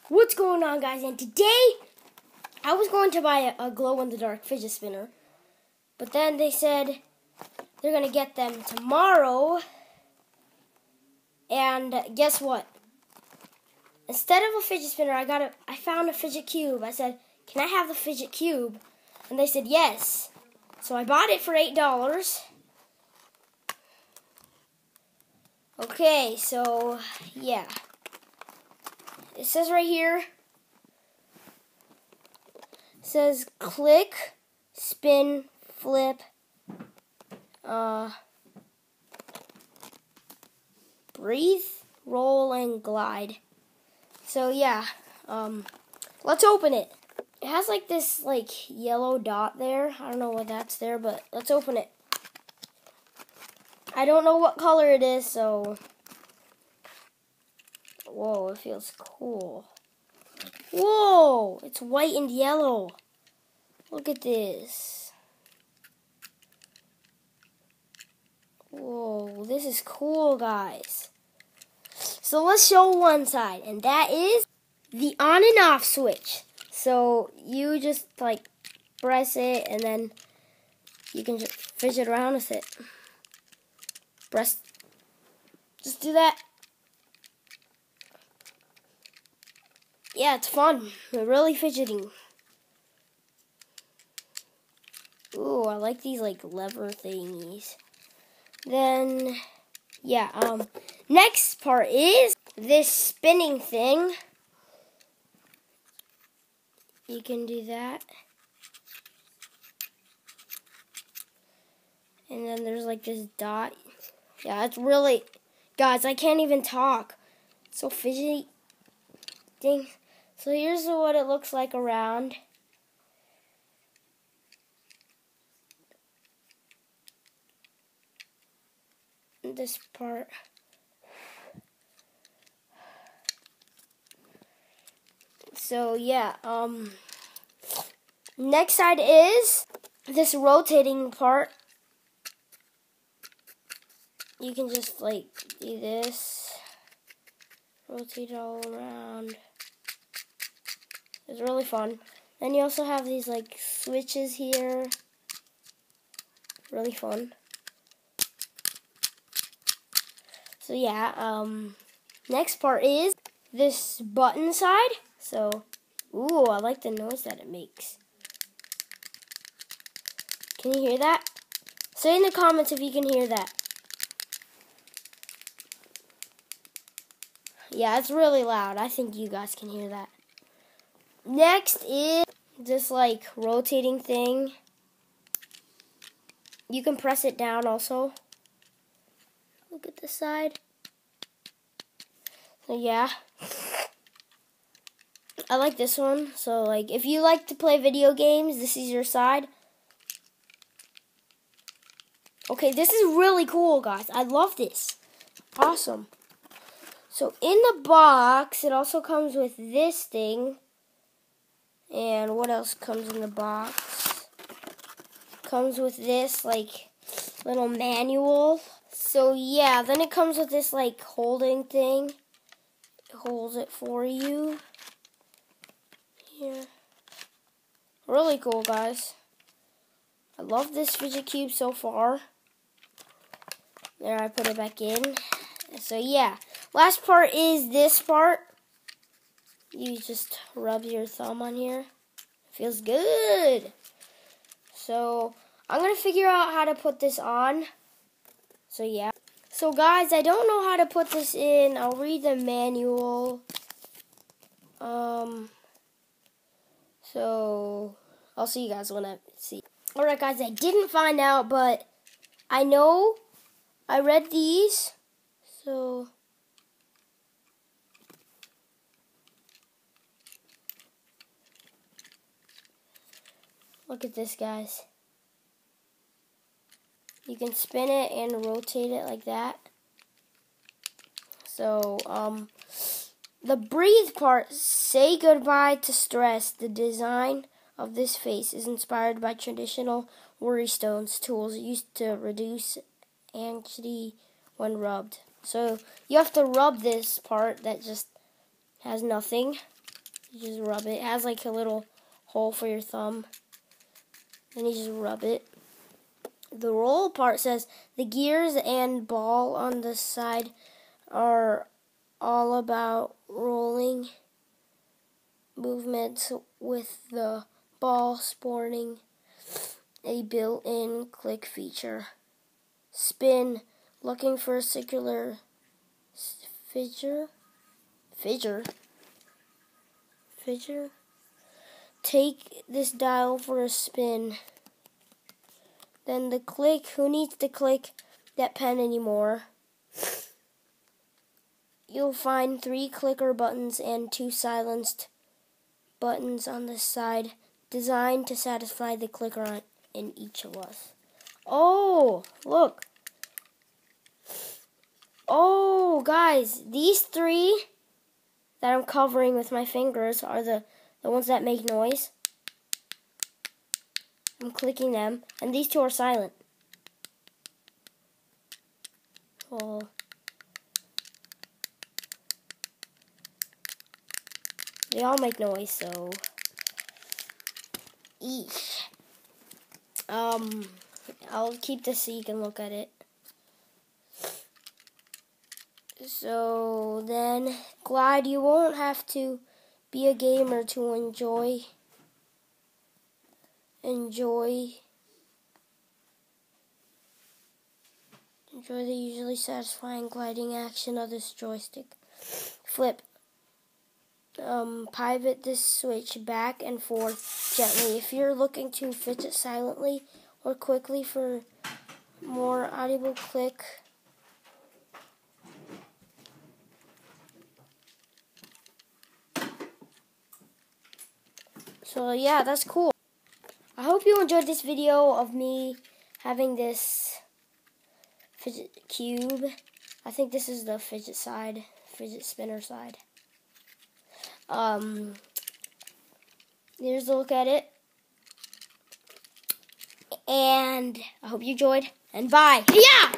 What's going on, guys? And today I was going to buy a glow-in-the-dark fidget spinner, but then they said they're going to get them tomorrow. And guess what? Instead of a fidget spinner, I found a fidget cube. I said, "Can I have the fidget cube?" And they said yes. So I bought it for $8. Okay, so yeah. It says right here, it says click, spin, flip, breathe, roll, and glide. So yeah, let's open it. It has like this yellow dot there. I don't know what that's there, but let's open it. I don't know what color it is, so whoa, it feels cool. Whoa, it's white and yellow. Look at this. Whoa, this is cool, guys. So let's show one side, and that is the on and off switch. So you just press it, and then you can just fidget around with it. Just do that. Yeah, it's fun. We're really fidgeting. Ooh, I like these lever thingies. Then, yeah, next part is this spinning thing. You can do that. And then there's this dot. Yeah, it's really, guys, I can't even talk. It's so fidgety. Dang. So here's what it looks like around. This part. So yeah, next side is this rotating part. You can just do this, rotate it all around. It's really fun. Then you also have these switches here. Really fun. So yeah, next part is this button side. So, ooh, I like the noise that it makes. Can you hear that? Say in the comments if you can hear that. Yeah, it's really loud. I think you guys can hear that. Next is this rotating thing. You can press it down also. Look at this side. So yeah. I like this one. So if you like to play video games, this is your side. Okay, this is really cool, guys. I love this. Awesome. So in the box, it also comes with this thing. And what else comes in the box? Comes with this little manual. So yeah, then it comes with this holding thing. It holds it for you. Here. Really cool, guys. I love this fidget cube so far. There, I put it back in. So yeah, last part is this part. You just rub your thumb on here. It feels good. So I'm going to figure out how to put this on. So yeah. So guys, I don't know how to put this in. I'll read the manual. So I'll see you guys when I see. Alright guys, I didn't find out, but I know I read these. So look at this, guys. You can spin it and rotate it like that. So, the breathe part, say goodbye to stress. The design of this face is inspired by traditional worry stones tools used to reduce anxiety when rubbed. So, you have to rub this part that just has nothing. You just rub it. It has like a little hole for your thumb. Then you just rub it. The roll part says the gears and ball on the side are all about rolling movements with the ball sporting a built-in click feature. Spin, looking for a circular figure. Take this dial for a spin. Then the click, who needs to click that pen anymore? You'll find 3 clicker buttons and 2 silenced buttons on the side, designed to satisfy the clicker in each of us. Oh, look. Oh, guys, these 3 that I'm covering with my fingers are the ones that make noise. I'm clicking them, and these 2 are silent. Oh. They all make noise, so eesh. I'll keep this so you can look at it. So then, Glide, you won't have to be a gamer to enjoy the usually satisfying gliding action of this joystick. Flip. Pivot this switch back and forth gently. If you're looking to fidget silently or quickly for more audible click, so yeah, that's cool. I hope you enjoyed this video of me having this fidget cube. I think this is the fidget spinner side. Here's a look at it. And I hope you enjoyed. And bye. Yeah!